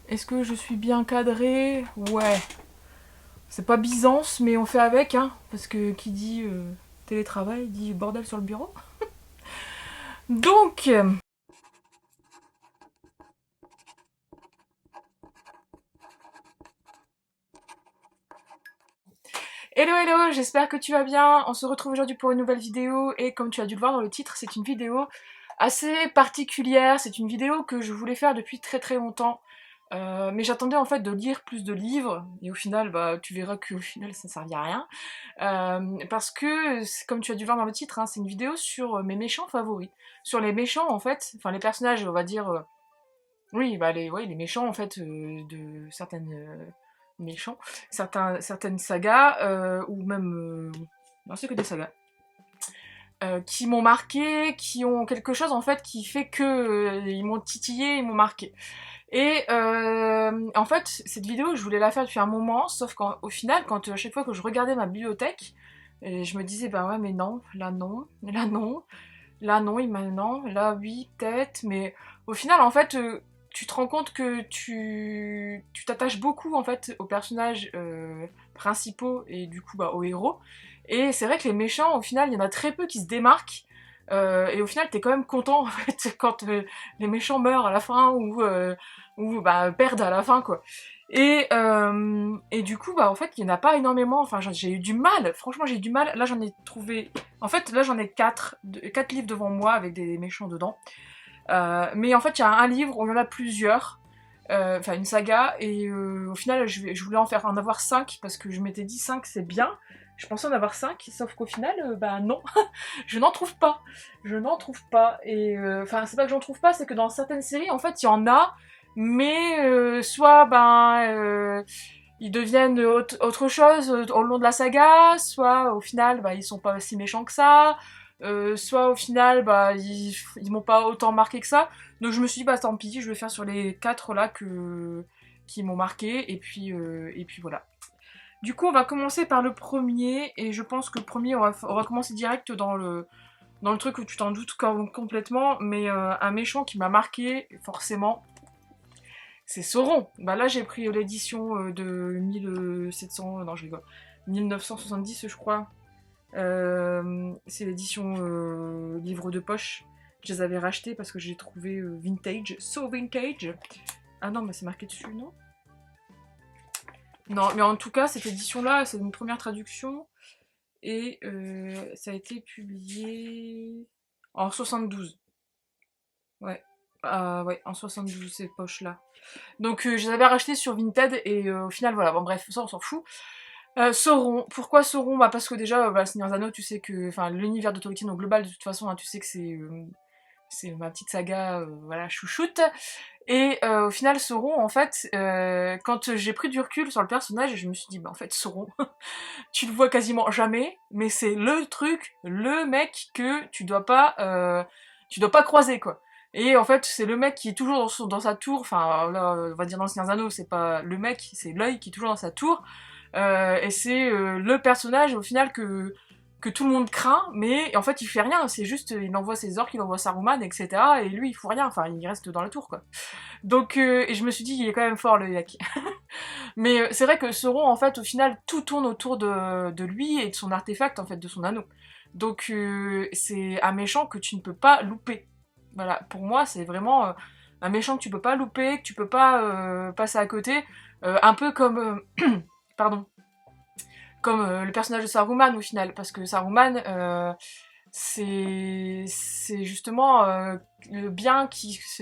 Est-ce que je suis bien cadrée? Ouais. C'est pas Byzance, mais on fait avec, hein. Parce que qui dit télétravail dit bordel sur le bureau. Donc, hello hello, j'espère que tu vas bien. On se retrouve aujourd'hui pour une nouvelle vidéo. Et comme tu as dû le voir dans le titre, c'est une vidéo assez particulière. C'est une vidéo que je voulais faire depuis très très longtemps. Mais j'attendais en fait de lire plus de livres. Et au final, bah, tu verras qu'au final, ça ne servira à rien. Parce que, comme tu as dû voir dans le titre, hein, c'est une vidéo sur mes méchants favoris. Sur les méchants, en fait, enfin les personnages, on va dire, oui, bah les méchants, en fait, de certaines méchants, certaines sagas, ou même, non, c'est que des sagas, qui m'ont marqué, qui ont quelque chose, en fait, qui fait que ils m'ont titillé, ils m'ont marqué. Et en fait, cette vidéo, je voulais la faire depuis un moment, sauf qu'au final, quand à chaque fois que je regardais ma bibliothèque, et je me disais, bah ouais, mais non, là non, là non, là non, et maintenant, là oui, peut-être, mais au final, en fait, tu te rends compte que tu t'attaches beaucoup, en fait, aux personnages principaux et du coup, bah, aux héros. Et c'est vrai que les méchants, au final, il y en a très peu qui se démarquent. Et au final, t'es quand même content, en fait, quand les méchants meurent à la fin ou bah, perdent à la fin, quoi. Et du coup, bah, en fait, il n'y en a pas énormément. Enfin, j'ai eu du mal. Franchement, j'ai eu du mal. Là, j'en ai trouvé. En fait, là, j'en ai quatre livres devant moi avec des méchants dedans. Mais en fait, il y a un livre où il y en a plusieurs. Enfin, une saga. Et au final, je voulais en avoir 5 parce que je m'étais dit 5 c'est bien. Je pensais en avoir 5, sauf qu'au final, bah non, je n'en trouve pas. Je n'en trouve pas. Et enfin, c'est pas que j'en trouve pas, c'est que dans certaines séries, en fait, il y en a, mais soit ils deviennent autre chose au long de la saga, soit au final, bah, ils sont pas si méchants que ça, soit au final, bah, ils m'ont pas autant marqué que ça. Donc je me suis dit, bah tant pis, je vais faire sur les 4 là qui m'ont marqué, et puis voilà. Du coup, on va commencer par le premier, et je pense que le premier, on va commencer direct dans le truc où tu t'en doutes complètement, mais un méchant qui m'a marqué, forcément, c'est Sauron. Bah là, j'ai pris l'édition de 1700, non, je rigole, 1970, je crois. C'est l'édition livre de poche. Je les avais rachetés parce que j'ai trouvé vintage, so vintage. Ah non, mais c'est marqué dessus, non? Non, mais en tout cas, cette édition-là, c'est une première traduction. Et ça a été publié en 72. Ouais. Ouais, en 72, ces poches-là. Donc je les avais rachetés sur Vinted et au final, voilà. Bon, bref, ça, on s'en fout. Sauron. Pourquoi Sauron? Bah, parce que déjà, bah, Seigneur des Anneaux, tu sais que. Enfin, l'univers de Tolkien au global, de toute façon, hein, tu sais que c'est ma petite saga, voilà, chouchoute. Et au final, Sauron, en fait, quand j'ai pris du recul sur le personnage, je me suis dit, bah en fait, Sauron, tu le vois quasiment jamais, mais c'est le truc, le mec que tu dois pas croiser, quoi. Et en fait, c'est le mec qui est toujours dans sa tour, enfin, là, on va dire dans le Seigneur des Anneaux, c'est pas le mec, c'est l'œil qui est toujours dans sa tour, et c'est le personnage, au final, que tout le monde craint, mais en fait, il fait rien, c'est juste, il envoie ses orques, il envoie Saruman, etc., et lui, il fout rien, enfin, il reste dans la tour, quoi. Donc, et je me suis dit, il est quand même fort, le mec. Mais c'est vrai que Sauron, en fait, au final, tout tourne autour de lui et de son artefact, en fait, de son anneau. Donc c'est un méchant que tu ne peux pas louper. Voilà, pour moi, c'est vraiment un méchant que tu peux pas louper, que tu peux pas passer à côté. Un peu comme... pardon. Comme le personnage de Saruman, au final. Parce que Saruman, c'est justement le bien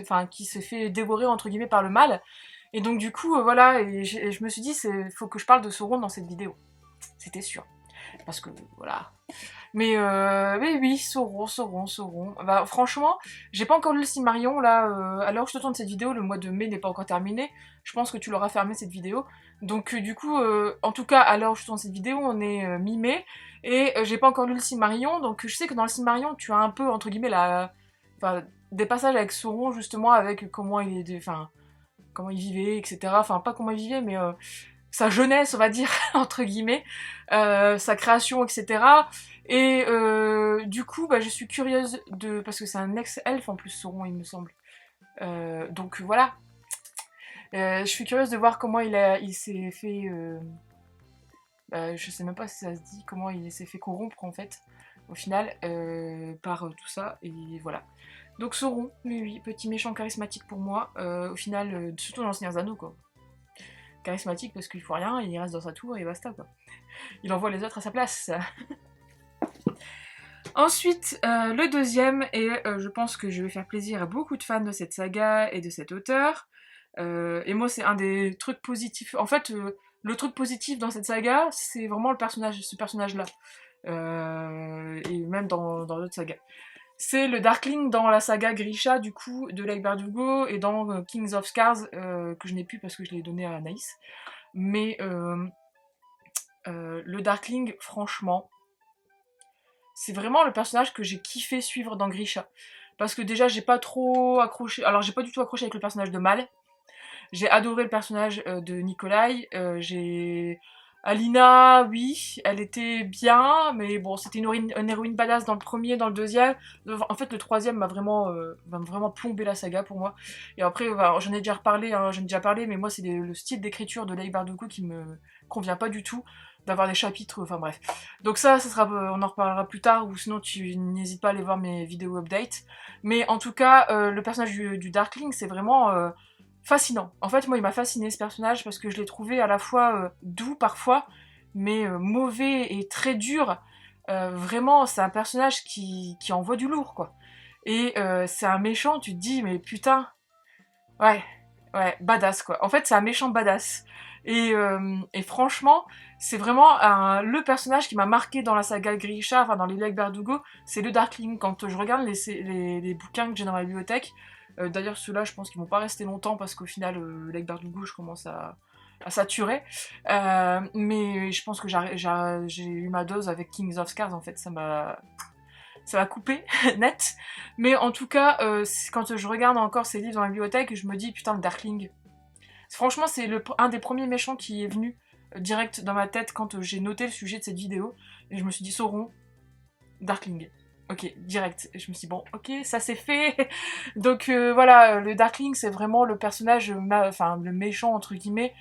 enfin, qui se fait dévorer, entre guillemets, par le mal. Et donc du coup, voilà, et je me suis dit, faut que je parle de Sauron dans cette vidéo. C'était sûr. Parce que, voilà. Mais oui, Sauron, Sauron, Sauron. Bah franchement, j'ai pas encore lu le Silmarillion, là, à l'heure où je te tourne cette vidéo, le mois de mai n'est pas encore terminé. Je pense que tu l'auras fermé, cette vidéo. Donc du coup, en tout cas, à l'heure où je te tourne cette vidéo, on est mi-mai, et j'ai pas encore lu le Silmarillion, donc je sais que dans le Silmarillion, tu as un peu, entre guillemets, enfin, des passages avec Sauron, justement, avec comment il est... Enfin, comment il vivait, etc. Enfin, pas comment il vivait, mais sa jeunesse, on va dire, entre guillemets, sa création, etc. Et du coup, bah, je suis curieuse parce que c'est un ex-elfe en plus, Sauron, il me semble. Donc voilà. Je suis curieuse de voir comment il s'est fait... je sais même pas si ça se dit, comment il s'est fait corrompre en fait, au final, par tout ça, et voilà. Donc Sauron, oui, petit méchant charismatique pour moi, au final, surtout dans le Seigneur des Anneaux, quoi. Charismatique parce qu'il faut rien, il reste dans sa tour et basta, quoi. Il envoie les autres à sa place. Ensuite, le deuxième, et je pense que je vais faire plaisir à beaucoup de fans de cette saga et de cet auteur, et moi c'est un des trucs positifs, en fait, le truc positif dans cette saga, c'est vraiment ce personnage-là, et même dans d'autres sagas. C'est le Darkling dans la saga Grisha, du coup, de Leigh Bardugo, et dans Kings of Scars, que je n'ai plus parce que je l'ai donné à Anaïs. Mais le Darkling, franchement, c'est vraiment le personnage que j'ai kiffé suivre dans Grisha. Parce que déjà, j'ai pas trop accroché... Alors, j'ai pas du tout accroché avec le personnage de Mal. J'ai adoré le personnage de Nikolai. J'ai... Alina, oui, elle était bien, mais bon, c'était une héroïne badass dans le premier, dans le deuxième. En fait, le troisième va vraiment plomber la saga pour moi. Et après, j'en ai déjà reparlé, hein, mais moi, c'est le style d'écriture de Leigh Bardugo qui me convient pas du tout, d'avoir des chapitres, enfin bref. Donc ça sera, on en reparlera plus tard, ou sinon tu n'hésites pas à aller voir mes vidéos update. Mais en tout cas, le personnage du Darkling, c'est vraiment... fascinant. En fait, moi, il m'a fasciné ce personnage parce que je l'ai trouvé à la fois doux parfois, mais mauvais et très dur. Vraiment, c'est un personnage qui envoie du lourd, quoi. Et c'est un méchant, tu te dis, mais putain, ouais, ouais, badass, quoi. En fait, c'est un méchant badass. Et franchement, c'est vraiment le personnage qui m'a marqué dans la saga Grisha, enfin dans les Leigh Bardugo, c'est le Darkling. Quand je regarde les bouquins que j'ai dans ma bibliothèque, d'ailleurs ceux-là je pense qu'ils vont pas rester longtemps parce qu'au final Leigh Bardugo je commence à saturer, mais je pense que j'ai eu ma dose avec Kings of Scars en fait, ça m'a coupé net, mais en tout cas quand je regarde encore ces livres dans la bibliothèque je me dis putain le Darkling, franchement c'est un des premiers méchants qui est venu direct dans ma tête quand j'ai noté le sujet de cette vidéo, et je me suis dit Sauron, Darkling. Ok, direct. Je me suis dit, bon, ok, ça c'est fait. Donc voilà, le Darkling, c'est vraiment le personnage, enfin, le méchant, entre guillemets,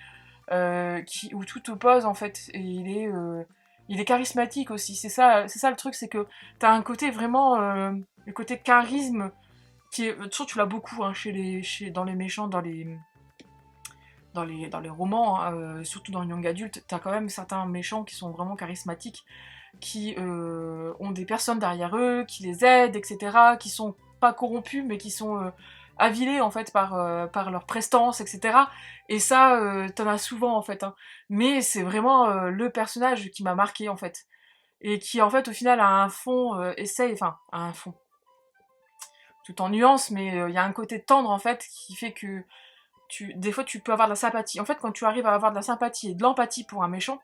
où tout oppose, en fait. Et il est charismatique aussi. C'est ça le truc, c'est que t'as un côté vraiment, le côté charisme, qui est, de toute façon, tu l'as beaucoup, hein, dans les méchants, dans les romans, hein, surtout dans le young adulte, t'as quand même certains méchants qui sont vraiment charismatiques, qui ont des personnes derrière eux, qui les aident, etc., qui sont pas corrompus, mais qui sont avilés, en fait, par leur prestance, etc. Et ça, t'en as souvent, en fait. Hein. Mais c'est vraiment le personnage qui m'a marqué, en fait. Et qui, en fait, au final, a un fond, a un fond, tout en nuance, mais il y a un côté tendre, en fait, qui fait que des fois, tu peux avoir de la sympathie. En fait, quand tu arrives à avoir de la sympathie et de l'empathie pour un méchant,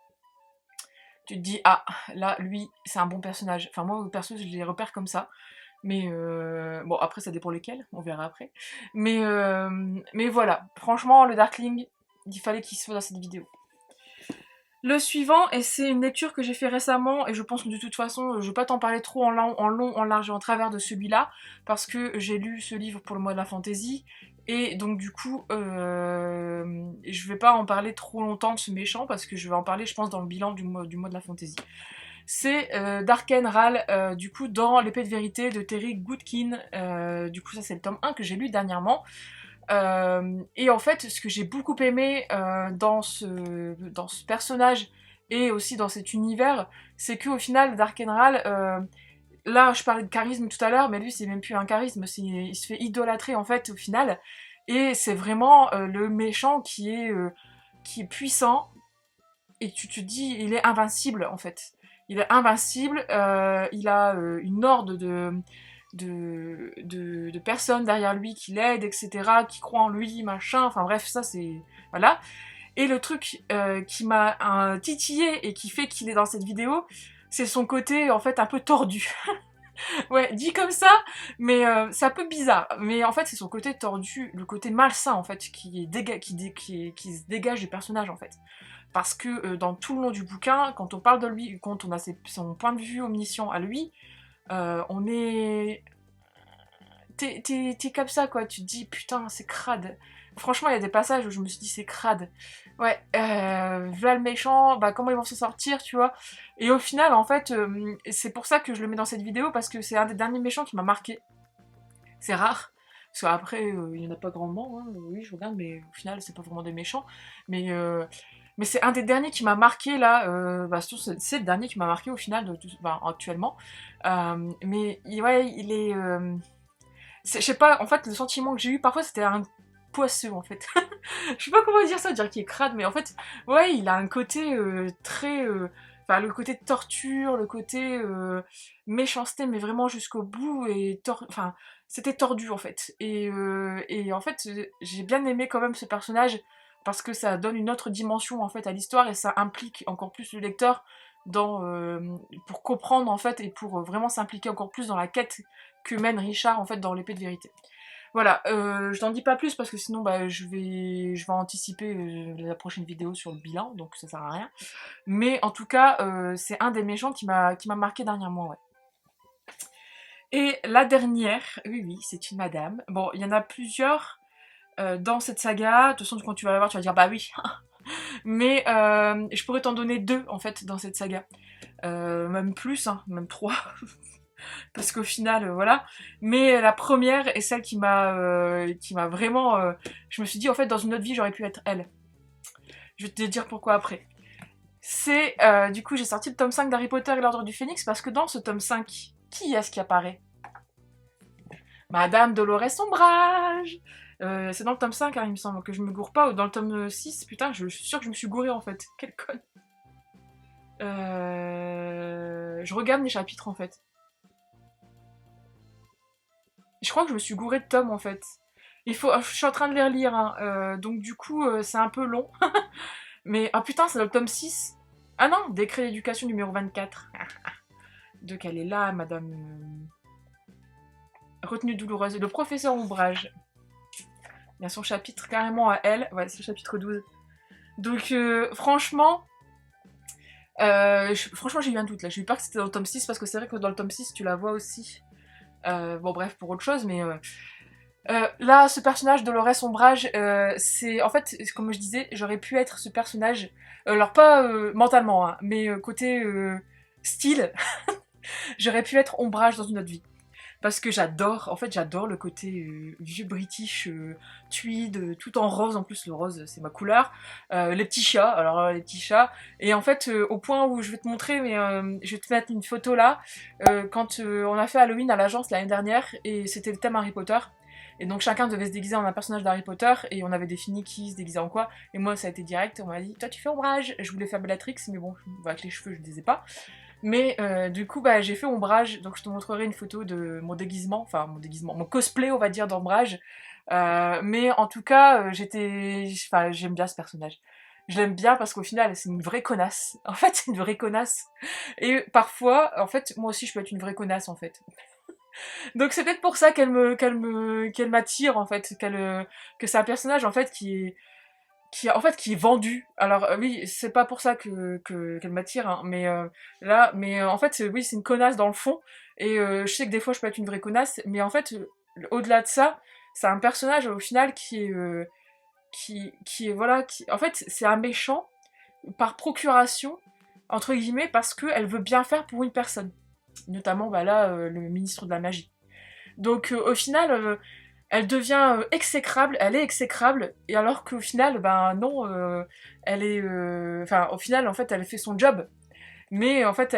tu te dis, ah, là, lui, c'est un bon personnage. Enfin, moi, perso, je les repère comme ça. Mais, bon, après, ça dépend lesquels, on verra après. Mais voilà, franchement, le Darkling, il fallait qu'il soit dans cette vidéo. Le suivant, et c'est une lecture que j'ai fait récemment, et je pense que de toute façon, je vais pas t'en parler trop en long, en large et en travers de celui-là, parce que j'ai lu ce livre pour le mois de la fantasy, et donc du coup, je vais pas en parler trop longtemps de ce méchant, parce que je vais en parler, je pense, dans le bilan du mois de la fantasy. C'est Darkenral, du coup, dans l'épée de vérité de Terry Goodkin, du coup ça c'est le tome 1 que j'ai lu dernièrement. Et en fait, ce que j'ai beaucoup aimé dans ce personnage et aussi dans cet univers, c'est qu'au final, Darkenral, là je parlais de charisme tout à l'heure, mais lui c'est même plus un charisme, il se fait idolâtrer en fait au final, et c'est vraiment le méchant qui est puissant, et tu te dis il est invincible en fait. Il est invincible, il a une horde de personnes derrière lui qui l'aident, etc., qui croient en lui, machin, enfin bref, ça c'est... Voilà. Et le truc qui m'a titillé et qui fait qu'il est dans cette vidéo, c'est son côté, en fait, un peu tordu. Ouais, dit comme ça, mais c'est un peu bizarre. Mais en fait, c'est son côté tordu, le côté malsain, en fait, qui se dégage du personnage, en fait. Parce que dans tout le long du bouquin, quand on parle de lui, quand on a son point de vue omniscient à lui, on est... T'es comme ça, quoi, tu te dis, putain, c'est crade. franchement, il y a des passages où je me suis dit c'est crade. Ouais, voilà le méchant, bah comment ils vont s'en sortir, tu vois. Et au final, en fait, c'est pour ça que je le mets dans cette vidéo, parce que c'est un des derniers méchants qui m'a marqué. C'est rare. Parce qu'après, il n'y en a pas grandement, hein. Oui, je regarde, mais au final, c'est pas vraiment des méchants. Mais, euh, mais c'est un des derniers qui m'a marqué, là. Bah, c'est le dernier qui m'a marqué, au final, bah, actuellement. Mais, ouais, il est... je sais pas, en fait, le sentiment que j'ai eu, parfois, c'était un poisseux, en fait. Je sais pas comment dire ça, dire qu'il est crade, mais en fait, ouais, il a un côté très... Enfin, le côté torture, le côté méchanceté, mais vraiment jusqu'au bout, et enfin, c'était tordu, en fait. Et en fait, j'ai bien aimé quand même ce personnage, parce que ça donne une autre dimension, en fait, à l'histoire, et ça implique encore plus le lecteur dans, pour comprendre, en fait, et pour vraiment s'impliquer encore plus dans la quête que mène Richard, en fait, dans l'épée de vérité. Voilà, je n'en dis pas plus parce que sinon bah, je vais anticiper la prochaine vidéo sur le bilan, donc ça sert à rien. Mais en tout cas, c'est un des méchants qui m'a marqué dernièrement, ouais. Et la dernière, oui oui, c'est une madame. Bon, il y en a plusieurs dans cette saga, de toute façon quand tu vas la voir tu vas dire bah oui. Mais je pourrais t'en donner deux en fait dans cette saga. Même plus, hein, même trois. Parce qu'au final, voilà. Mais la première est celle qui m'a vraiment... je me suis dit, en fait, dans une autre vie, j'aurais pu être elle. Je vais te dire pourquoi après. C'est, du coup, j'ai sorti le tome 5 d'Harry Potter et l'Ordre du Phénix, parce que dans ce tome 5, qui est-ce qui apparaît? Madame Dolores Ombrage. C'est dans le tome 5, hein, il me semble, que je me gourre pas, ou dans le tome 6, putain, je suis sûre que je me suis gourée, en fait. Quelle conne. Je regarde les chapitres, en fait. Je crois que je me suis gourée de tomes en fait. Je suis en train de les relire, hein, donc du coup c'est un peu long. Mais ah putain, c'est dans le tome 6. Ah non, décret d'éducation numéro 24. Donc elle est là, madame. Retenue douloureuse. Le professeur Ombrage. Il y a son chapitre carrément à elle. Ouais, c'est le chapitre 12. Donc franchement. Franchement, j'ai eu un doute là. J'ai eu peur que c'était dans le tome 6 parce que c'est vrai que dans le tome 6, tu la vois aussi. Bon, bref, pour autre chose, mais. Là, ce personnage, Dolores Ombrage, c'est... En fait, comme je disais, j'aurais pu être ce personnage... alors pas mentalement, hein, mais côté style, j'aurais pu être Ombrage dans une autre vie. Parce que j'adore, en fait, j'adore le côté vieux british, tweed, tout en rose, en plus le rose c'est ma couleur. Les petits chats, alors les petits chats. Et en fait, au point où je vais te montrer, mais je vais te mettre une photo là, quand on a fait Halloween à l'agence l'année dernière, et c'était le thème Harry Potter. Et donc chacun devait se déguiser en un personnage d'Harry Potter, et on avait défini qui se déguisait en quoi. Et moi ça a été direct, on m'a dit, toi tu fais Ombrage. Je voulais faire Bellatrix, mais bon, avec les cheveux je ne disais pas. Mais du coup, bah, j'ai fait Ombrage, donc je te montrerai une photo de mon déguisement, enfin mon cosplay, on va dire, d'Ombrage. Mais en tout cas, enfin, j'aime bien ce personnage. Je l'aime bien parce qu'au final, c'est une vraie connasse. En fait, c'est une vraie connasse. Et parfois, en fait, moi aussi, je peux être une vraie connasse, en fait. Donc c'est peut-être pour ça qu'elle m'attire, en fait, que c'est un personnage, en fait, qui est vendu. Alors oui, c'est pas pour ça qu'elle m'attire, hein, mais en fait oui, c'est une connasse dans le fond, et je sais que des fois je peux être une vraie connasse, mais en fait au-delà de ça, c'est un personnage au final qui est voilà, en fait c'est un méchant par procuration entre guillemets, parce qu'elle veut bien faire pour une personne, notamment bah là le ministre de la magie. Donc au final elle devient exécrable, elle est exécrable, et alors qu'au final, ben non, elle est... Enfin, au final, en fait, elle fait son job, mais en fait,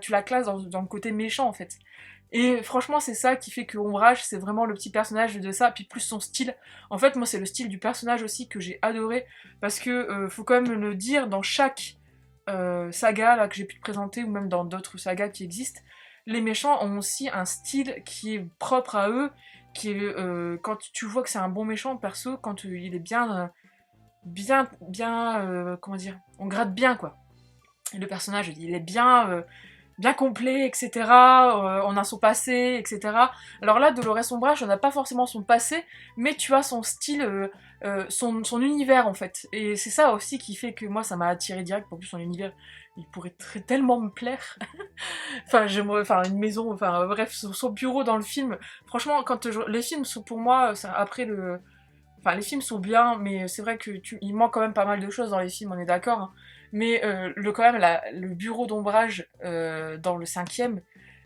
tu la classes dans le côté méchant, en fait. Et franchement, c'est ça qui fait que Ombrage, c'est vraiment le petit personnage de ça, puis plus son style. En fait, moi, c'est le style du personnage aussi que j'ai adoré, parce que, faut quand même le dire, dans chaque saga là, que j'ai pu te présenter, ou même dans d'autres sagas qui existent, les méchants ont aussi un style qui est propre à eux, qui est, quand tu vois que c'est un bon méchant, perso, quand il est bien, comment dire, on gratte bien, quoi. Et le personnage, il est bien complet, etc. On a son passé, etc. Alors là, Dolores Ombrage, on n'a pas forcément son passé, mais tu as son style, son univers, en fait. Et c'est ça aussi qui fait que moi, ça m'a attiré direct. En plus, son univers, il pourrait tellement me plaire. Enfin, j'aimerais, enfin, une maison, enfin, bref, son bureau dans le film. Franchement, les films sont pour moi, après Enfin, les films sont bien, mais c'est vrai que il manque quand même pas mal de choses dans les films, on est d'accord. Hein. Mais quand même, le bureau d'ombrage dans le 5e,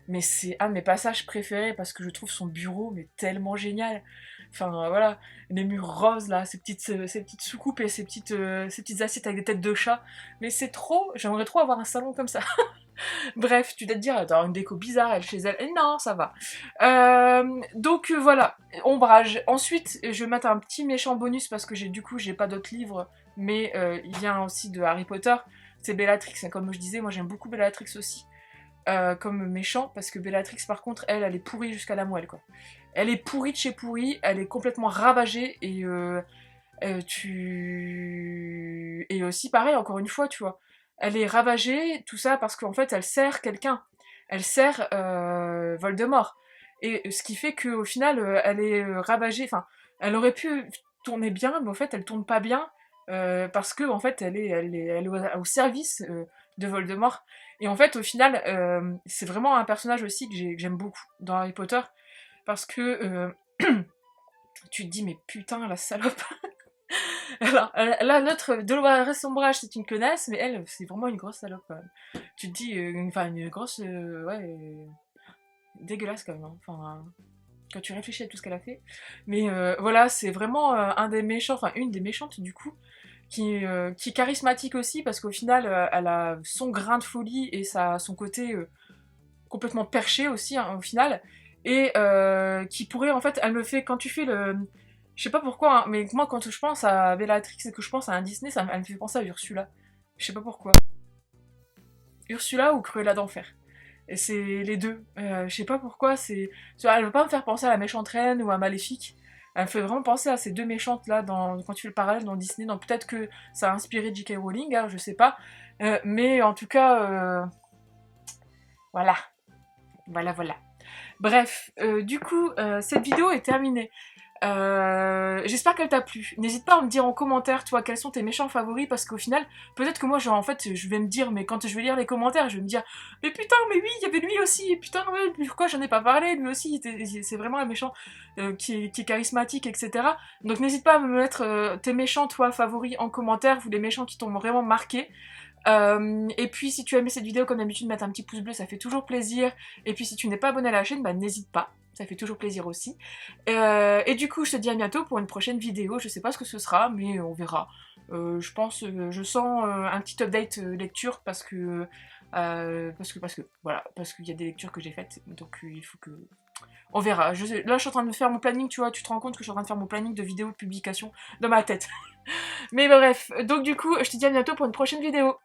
mais c'est un de mes passages préférés parce que je trouve son bureau mais tellement génial. Enfin voilà, les murs roses là, ces petites soucoupes et ces petites assiettes avec des têtes de chat. Mais c'est trop, j'aimerais trop avoir un salon comme ça. Bref, tu dois te dire, attends, une déco bizarre, elle chez elle. Et non, ça va. Donc voilà, ombrage. Ensuite, je vais mettre un petit méchant bonus parce que j'ai pas d'autres livres, mais il vient aussi de Harry Potter. C'est Bellatrix, hein, comme je disais, moi j'aime beaucoup Bellatrix aussi. Comme méchant, parce que Bellatrix par contre, elle est pourrie jusqu'à la moelle quoi. Elle est pourrie de chez pourrie, elle est complètement ravagée et et aussi pareil encore une fois tu vois, elle est ravagée tout ça parce qu'en fait elle sert quelqu'un, elle sert Voldemort et ce qui fait qu'au final elle est ravagée, enfin elle aurait pu tourner bien mais en fait elle tourne pas bien parce que en fait elle est au service de Voldemort et en fait au final c'est vraiment un personnage aussi que j'aime beaucoup dans Harry Potter parce que tu te dis mais putain la salope. Alors, là, l'autre, Dolores Sombrage, c'est une connasse, mais elle, c'est vraiment une grosse salope, quand même. Tu te dis, enfin, une grosse, ouais, dégueulasse, quand même, hein. Enfin, quand tu réfléchis à tout ce qu'elle a fait. Mais voilà, c'est vraiment un des méchants, enfin, une des méchantes, du coup, qui est charismatique aussi, parce qu'au final, elle a son grain de folie et son côté complètement perché aussi, hein, au final. Et qui pourrait, en fait, elle me fait, quand tu fais le... Je sais pas pourquoi, hein, mais moi, quand je pense à Bellatrix et que je pense à un Disney, elle me fait penser à Ursula. Je sais pas pourquoi. Ursula ou Cruella d'Enfer. Et c'est les deux. Je sais pas pourquoi, c'est... Tu vois, elle veut pas me faire penser à la méchante reine ou à Maléfique. Elle me fait vraiment penser à ces deux méchantes là, quand tu fais le parallèle dans Disney. Donc peut-être que ça a inspiré J.K. Rowling, hein, je sais pas. Mais en tout cas, voilà. Voilà. Bref, du coup, cette vidéo est terminée. J'espère qu'elle t'a plu. N'hésite pas à me dire en commentaire, toi, quels sont tes méchants favoris, parce qu'au final, peut-être que moi, genre, en fait, je vais me dire, mais quand je vais lire les commentaires, je vais me dire, mais putain, mais oui, il y avait lui aussi, et putain, ouais, pourquoi j'en ai pas parlé, lui aussi, c'est vraiment un méchant qui est charismatique, etc. Donc n'hésite pas à me mettre tes méchants, toi, favoris en commentaire, ou les méchants qui t'ont vraiment marqué. Et puis si tu as aimé cette vidéo, comme d'habitude, mettre un petit pouce bleu, ça fait toujours plaisir. Et puis si tu n'es pas abonné à la chaîne, bah n'hésite pas, ça fait toujours plaisir aussi. Et du coup, je te dis à bientôt pour une prochaine vidéo, je sais pas ce que ce sera, mais on verra. Je pense, je sens un petit update lecture parce que, voilà, parce qu'il y a des lectures que j'ai faites, donc il faut que... On verra. Là, je suis en train de faire mon planning, tu vois, tu te rends compte que je suis en train de faire mon planning de vidéos de publication dans ma tête. Mais bref, donc du coup, je te dis à bientôt pour une prochaine vidéo.